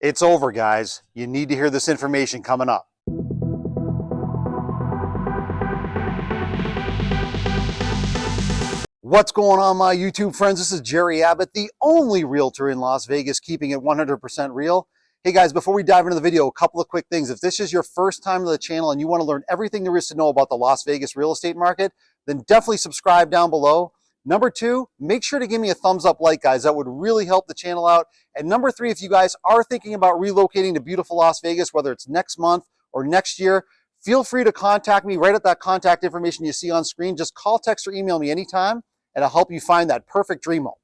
It's over, guys. You need to hear this information coming up. What's going on, my YouTube friends? This is Jerry Abbott, the only realtor in Las Vegas, keeping it 100% real. Hey guys, before we dive into the video, a couple of quick things. If this is your first time to the channel and you want to learn everything there is to know about the Las Vegas real estate market, then definitely subscribe down below. Number two, make sure to give me a thumbs up like, guys. That would really help the channel out. And number three, if you guys are thinking about relocating to beautiful Las Vegas, whether it's next month or next year, feel free to contact me right at that contact information you see on screen. Just call, text, or email me anytime, and I'll help you find that perfect dream home.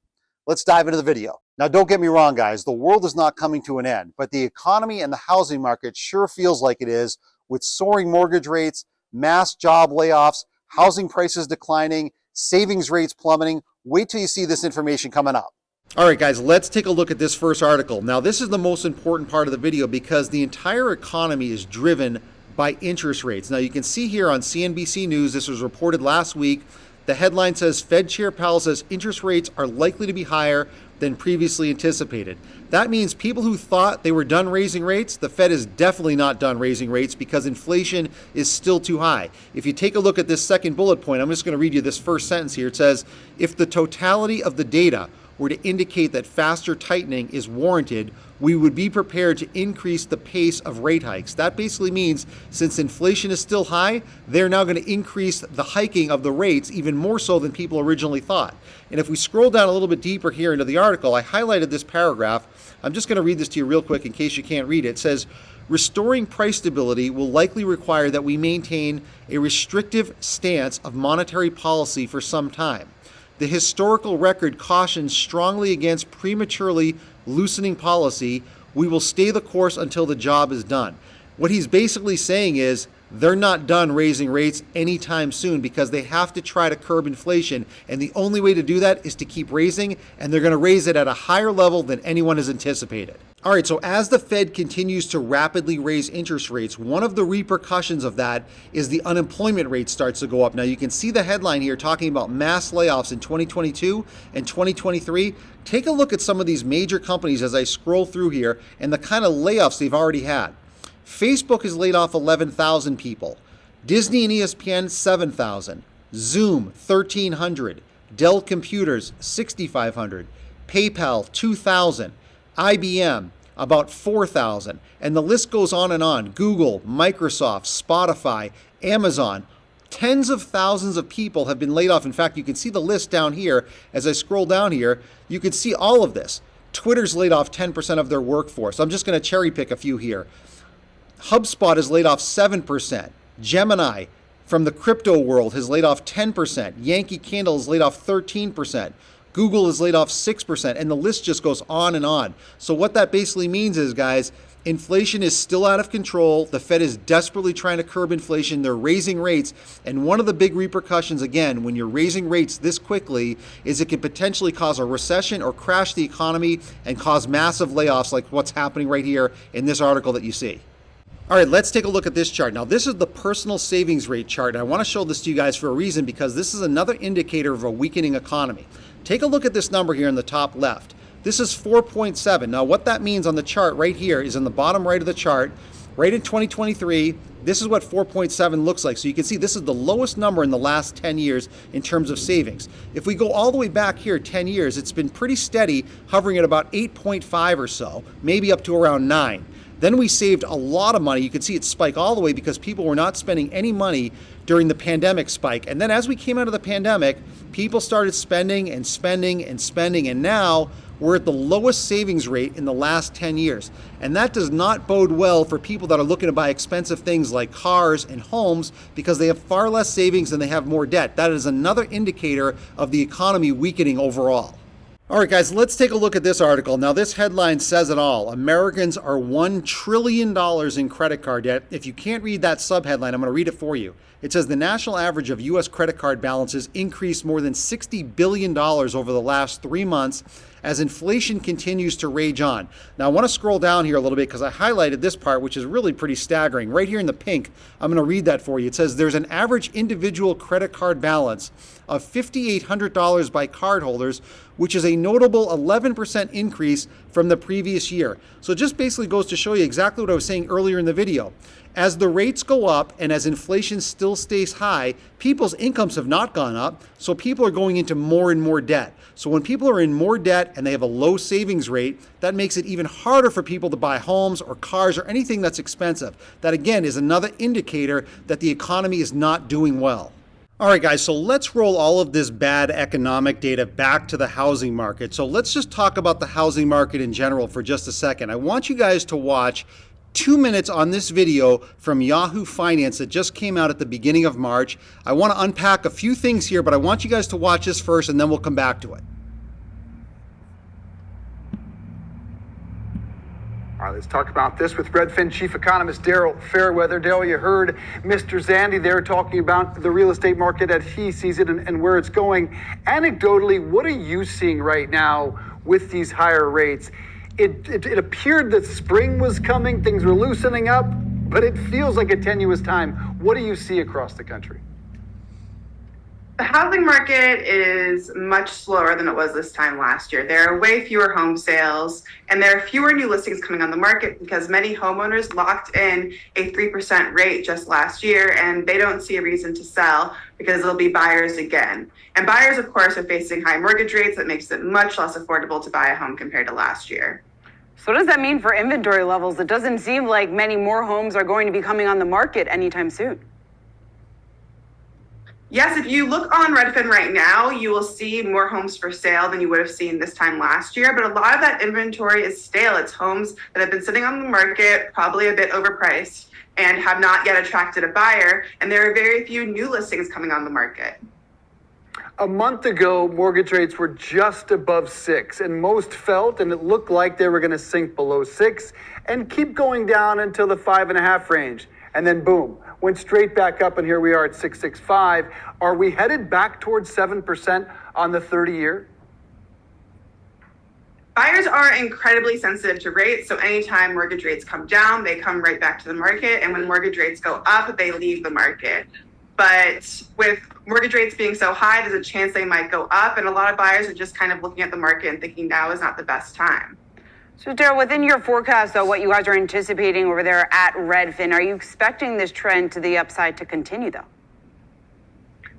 Let's dive into the video. Now, don't get me wrong, guys. The world is not coming to an end, but the economy and the housing market sure feels like it is, with soaring mortgage rates, mass job layoffs, housing prices declining, savings rates plummeting. Wait till you see this information coming up. All right, guys, let's take a look at this first article. Now, this is the most important part of the video because the entire economy is driven by interest rates. Now, you can see here on CNBC News, this was reported last week. The headline says, Fed Chair Powell says interest rates are likely to be higher than previously anticipated. That means people who thought they were done raising rates, the Fed is definitely not done raising rates because inflation is still too high. If you take a look at this second bullet point, I'm just going to read you this first sentence here. It says, if the totality of the data were to indicate that faster tightening is warranted, we would be prepared to increase the pace of rate hikes. That basically means since inflation is still high, they're now going to increase the hiking of the rates even more so than people originally thought. And if we scroll down a little bit deeper here into the article, I highlighted this paragraph. I'm just going to read this to you real quick in case you can't read it. It says, restoring price stability will likely require that we maintain a restrictive stance of monetary policy for some time. The historical record cautions strongly against prematurely loosening policy. We will stay the course until the job is done. What he's basically saying is they're not done raising rates anytime soon because they have to try to curb inflation. And the only way to do that is to keep raising, and they're going to raise it at a higher level than anyone has anticipated. All right, so as the Fed continues to rapidly raise interest rates, one of the repercussions of that is the unemployment rate starts to go up. Now, you can see the headline here talking about mass layoffs in 2022 and 2023. Take a look at some of these major companies as I scroll through here and the kind of layoffs they've already had. Facebook has laid off 11,000 people. Disney and ESPN, 7,000. Zoom, 1,300. Dell Computers, 6,500. PayPal, 2,000. IBM, about 4,000. And the list goes on and on. Google, Microsoft, Spotify, Amazon. Tens of thousands of people have been laid off. In fact, you can see the list down here. As I scroll down here, you can see all of this. Twitter's laid off 10% of their workforce. I'm just going to cherry pick a few here. HubSpot has laid off 7%. Gemini from the crypto world has laid off 10%. Yankee Candle has laid off 13%. Google has laid off 6%, and the list just goes on and on. So what that basically means is, guys, inflation is still out of control. The Fed is desperately trying to curb inflation. They're raising rates. And one of the big repercussions, again, when you're raising rates this quickly, is it can potentially cause a recession or crash the economy and cause massive layoffs like what's happening right here in this article that you see. All right, let's take a look at this chart. Now, this is the personal savings rate chart. And I want to show this to you guys for a reason because this is another indicator of a weakening economy. Take a look at this number here in the top left. This is 4.7. Now, what that means on the chart right here is in the bottom right of the chart, right in 2023, this is what 4.7 looks like. So you can see this is the lowest number in the last 10 years in terms of savings. If we go all the way back here 10 years, it's been pretty steady, hovering at about 8.5 or so, maybe up to around 9. Then we saved a lot of money. You can see it spike all the way because people were not spending any money during the pandemic spike. And then as we came out of the pandemic, people started spending and spending and spending. And now we're at the lowest savings rate in the last 10 years. And that does not bode well for people that are looking to buy expensive things like cars and homes because they have far less savings and they have more debt. That is another indicator of the economy weakening overall. All right, guys, let's take a look at this article. Now, this headline says it all. Americans are $1 trillion in credit card debt. If you can't read that subheadline, I'm going to read it for you. It says the national average of U.S. credit card balances increased more than $60 billion over the last 3 months as inflation continues to rage on. Now, I want to scroll down here a little bit because I highlighted this part, which is really pretty staggering. Right here in the pink, I'm going to read that for you. It says there's an average individual credit card balance of $5,800 by cardholders, which is a notable 11% increase from the previous year. So it just basically goes to show you exactly what I was saying earlier in the video. As the rates go up and as inflation still stays high, people's incomes have not gone up, so people are going into more and more debt. So when people are in more debt and they have a low savings rate, that makes it even harder for people to buy homes or cars or anything that's expensive. That again is another indicator that the economy is not doing well. All right, guys, so let's roll all of this bad economic data back to the housing market. So let's just talk about the housing market in general for just a second. I want you guys to watch 2 minutes on this video from Yahoo Finance that just came out at the beginning of March. I want to unpack a few things here, but I want you guys to watch this first and then we'll come back to it. All right, let's talk about this with Redfin Chief Economist Daryl Fairweather. Daryl, you heard Mr. Zandi there talking about the real estate market as he sees it and where it's going. Anecdotally, what are you seeing right now with these higher rates? It appeared that spring was coming, things were loosening up, but it feels like a tenuous time. What do you see across the country? The housing market is much slower than it was this time last year. There are way fewer home sales, and there are fewer new listings coming on the market because many homeowners locked in a 3% rate just last year, and they don't see a reason to sell because there'll be buyers again. And buyers, of course, are facing high mortgage rates that makes it much less affordable to buy a home compared to last year. So what does that mean for inventory levels? It doesn't seem like many more homes are going to be coming on the market anytime soon. Yes, if you look on Redfin right now, you will see more homes for sale than you would have seen this time last year. But a lot of that inventory is stale. It's homes that have been sitting on the market, probably a bit overpriced, and have not yet attracted a buyer. And there are very few new listings coming on the market. A month ago, mortgage rates were just above 6, and most felt, and it looked like they were going to sink below 6 and keep going down until the 5.5 range. And then boom, went straight back up, and here we are at 6.65. Are we headed back towards 7% on the 30-year? Buyers are incredibly sensitive to rates, so anytime mortgage rates come down, they come right back to the market, and when mortgage rates go up, they leave the market. But with mortgage rates being so high, there's a chance they might go up, and a lot of buyers are just kind of looking at the market and thinking now is not the best time. So Daryl, within your forecast, though, what you guys are anticipating over there at Redfin, are you expecting this trend to the upside to continue, though?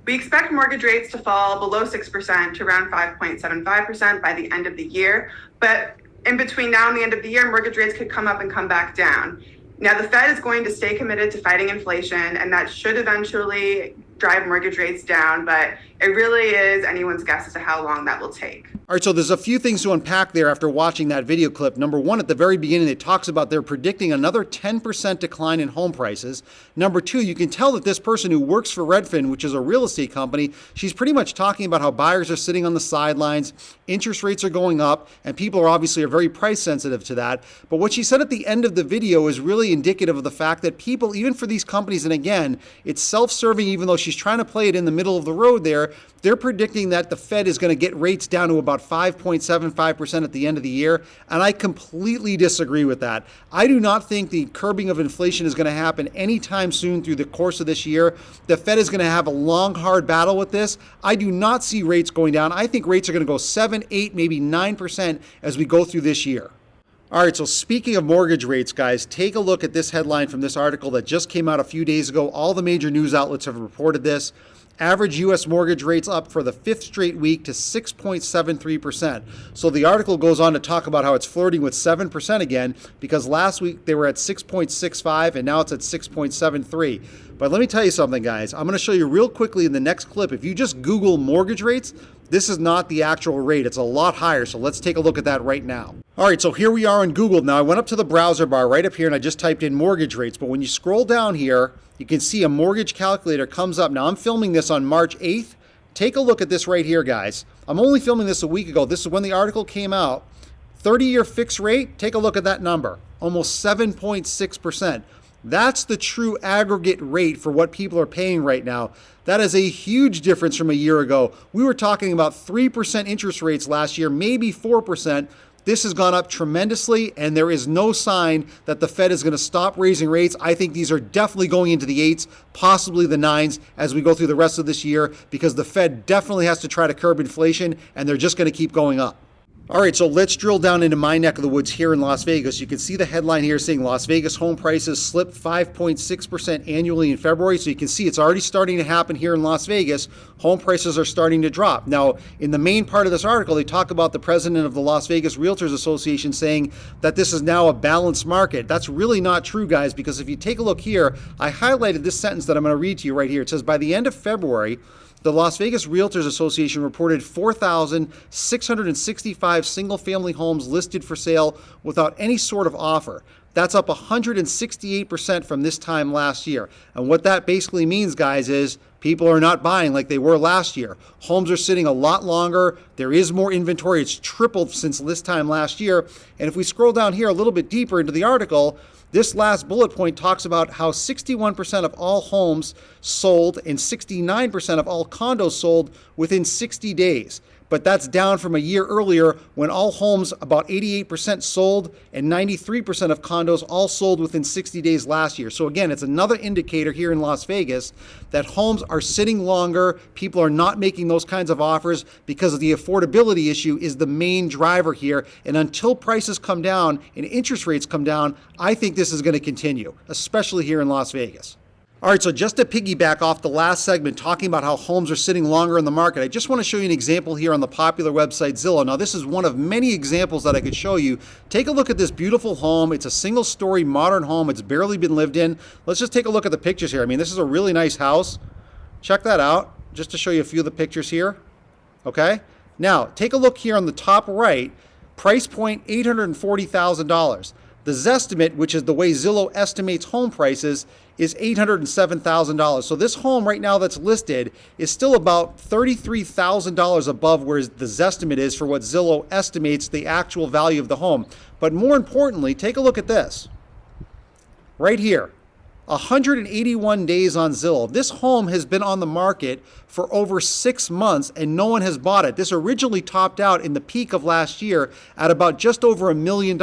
We expect mortgage rates to fall below 6% to around 5.75% by the end of the year. But in between now and the end of the year, mortgage rates could come up and come back down. Now, the Fed is going to stay committed to fighting inflation, and that should eventually drive mortgage rates down, but it really is anyone's guess as to how long that will take. All right, so there's a few things to unpack there after watching that video clip. Number one, at the very beginning, it talks about they're predicting another 10% decline in home prices. Number two, you can tell that this person who works for Redfin, which is a real estate company, she's pretty much talking about how buyers are sitting on the sidelines, interest rates are going up, and people are very price sensitive to that. But what she said at the end of the video is really indicative of the fact that people, even for these companies, and again, it's self-serving, even though she's trying to play it in the middle of the road there, they're predicting that the Fed is going to get rates down to about 5.75% at the end of the year, and I completely disagree with that. I do not think the curbing of inflation is going to happen anytime soon through the course of this year. The Fed is going to have a long, hard battle with this. I do not see rates going down. I think rates are going to go 7, 8, maybe 9% as we go through this year. All right, so speaking of mortgage rates, guys, take a look at this headline from this article that just came out a few days ago. All the major news outlets have reported this. Average U.S. mortgage rates up for the 5th straight week to 6.73%. So the article goes on to talk about how it's flirting with 7% again, because last week they were at 6.65 and now it's at 6.73. But let me tell you something, guys. I'm going to show you real quickly in the next clip. If you just Google mortgage rates, this is not the actual rate. It's a lot higher. So let's take a look at that right now. All right, so here we are on Google. Now I went up to the browser bar right up here and I just typed in mortgage rates. But when you scroll down here, you can see a mortgage calculator comes up. Now I'm filming this on March 8th. Take a look at this right here, guys. I'm only filming this a week ago. This is when the article came out. 30-year fixed rate, take a look at that number. Almost 7.6%. That's the true aggregate rate for what people are paying right now. That is a huge difference from a year ago. We were talking about 3% interest rates last year, maybe 4%. This has gone up tremendously, and there is no sign that the Fed is going to stop raising rates. I think these are definitely going into the 8s, possibly the 9s as we go through the rest of this year, because the Fed definitely has to try to curb inflation, and they're just going to keep going up. All right, so let's drill down into my neck of the woods here in Las Vegas. You can see the headline here saying Las Vegas home prices slipped 5.6% annually in February. So you can see it's already starting to happen here in Las Vegas. Home prices are starting to drop. Now, in the main part of this article, they talk about the president of the Las Vegas Realtors Association saying that this is now a balanced market. That's really not true, guys, because if you take a look here, I highlighted this sentence that I'm going to read to you right here. It says, by the end of February, the Las Vegas Realtors Association reported 4,665 single-family homes listed for sale without any sort of offer. That's up 168% from this time last year. And what that basically means, guys, is people are not buying like they were last year. Homes are sitting a lot longer. There is more inventory. It's tripled since this time last year. And if we scroll down here a little bit deeper into the article, this last bullet point talks about how 61% of all homes sold and 69% of all condos sold within 60 days. But that's down from a year earlier when all homes, about 88% sold and 93% of condos all sold within 60 days last year. So again, it's another indicator here in Las Vegas that homes are sitting longer. People are not making those kinds of offers because of the affordability issue is the main driver here. And until prices come down and interest rates come down, I think this is going to continue, especially here in Las Vegas. All right, so just to piggyback off the last segment talking about how homes are sitting longer in the market, I just want to show you an example here on the popular website Zillow. Now, this is one of many examples that I could show you. Take a look at this beautiful home. It's a single-story modern home. It's barely been lived in. Let's just take a look at the pictures here. I mean, this is a really nice house. Check that out, just to show you a few of the pictures here. Okay? Now, take a look here on the top right. Price point, $840,000. The Zestimate, which is the way Zillow estimates home prices, is $807,000. So this home right now that's listed is still about $33,000 above where the Zestimate is for what Zillow estimates the actual value of the home. But more importantly, take a look at this. Right here, 181 days on Zillow. This home has been on the market for over 6 months and no one has bought it. This originally topped out in the peak of last year at about just over $1 million.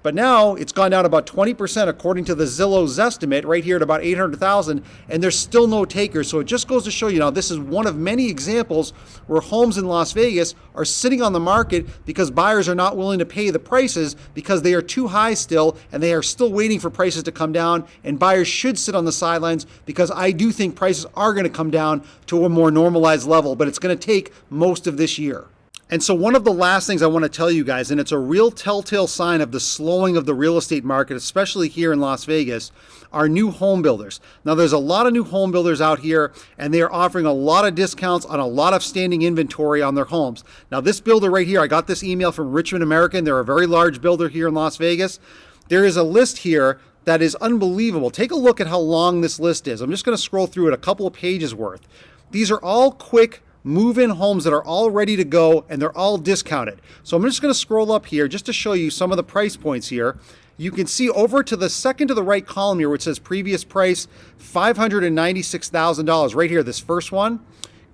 But now it's gone down about 20% according to the Zillow's estimate right here at about 800,000, and there's still no takers. So it just goes to show you now this is one of many examples where homes in Las Vegas are sitting on the market because buyers are not willing to pay the prices because they are too high still, and they are still waiting for prices to come down, and buyers should sit on the sidelines because I do think prices are going to come down to a more normalized level, but it's going to take most of this year. And so one of the last things I want to tell you guys, and it's a real telltale sign of the slowing of the real estate market, especially here in Las Vegas, are new home builders. Now, there's a lot of new home builders out here, and they are offering a lot of discounts on a lot of standing inventory on their homes. Now, this builder right here, I got this email from Richmond American. They're a very large builder here in Las Vegas. There is a list here that is unbelievable. Take a look at how long this list is. I'm just going to scroll through it, a couple of pages worth. These are all quick move-in homes that are all ready to go, and they're all discounted. So I'm just going to scroll up here just to show you some of the price points here. You can see over to the second to the right column here where it says previous price, $596,000. Right here, this first one,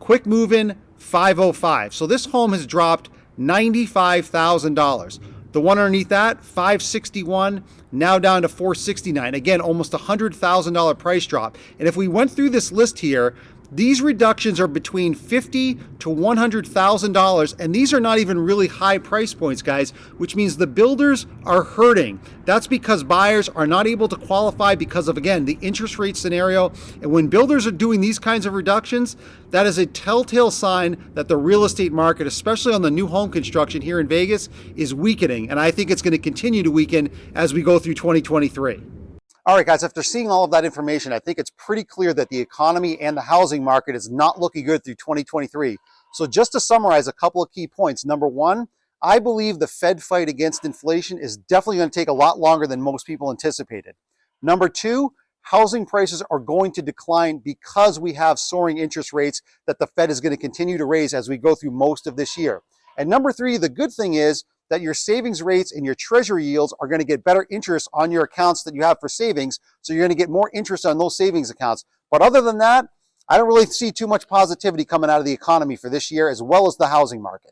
quick move-in, $505,000. So this home has dropped $95,000. The one underneath that, $561,000, now down to $469,000. Again, almost $100,000 price drop. And if we went through this list here, these reductions are between $50,000 to $100,000, and these are not even really high price points, guys, which means the builders are hurting. That's because buyers are not able to qualify because of, again, the interest rate scenario. And when builders are doing these kinds of reductions, that is a telltale sign that the real estate market, especially on the new home construction here in Vegas, is weakening. And I think it's going to continue to weaken as we go through 2023. All right, guys, after seeing all of that information, I think it's pretty clear that the economy and the housing market is not looking good through 2023. So just to summarize a couple of key points. Number one, I believe the Fed fight against inflation is definitely going to take a lot longer than most people anticipated. Number two, housing prices are going to decline because we have soaring interest rates that the Fed is going to continue to raise as we go through most of this year. And number three, the good thing is that your savings rates and your treasury yields are going to get better interest on your accounts that you have for savings. So you're going to get more interest on those savings accounts. But other than that, I don't really see too much positivity coming out of the economy for this year, as well as the housing market.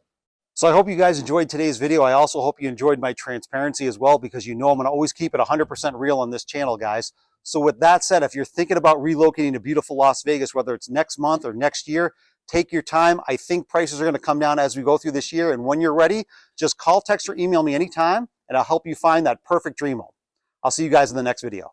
So I hope you guys enjoyed today's video. I also hope you enjoyed my transparency as well, because you know I'm gonna always keep it 100% real on this channel, guys. So with that said, if you're thinking about relocating to beautiful Las Vegas, whether it's next month or next year, take your time. I think prices are gonna come down as we go through this year. And when you're ready, just call, text, or email me anytime, and I'll help you find that perfect dream home. I'll see you guys in the next video.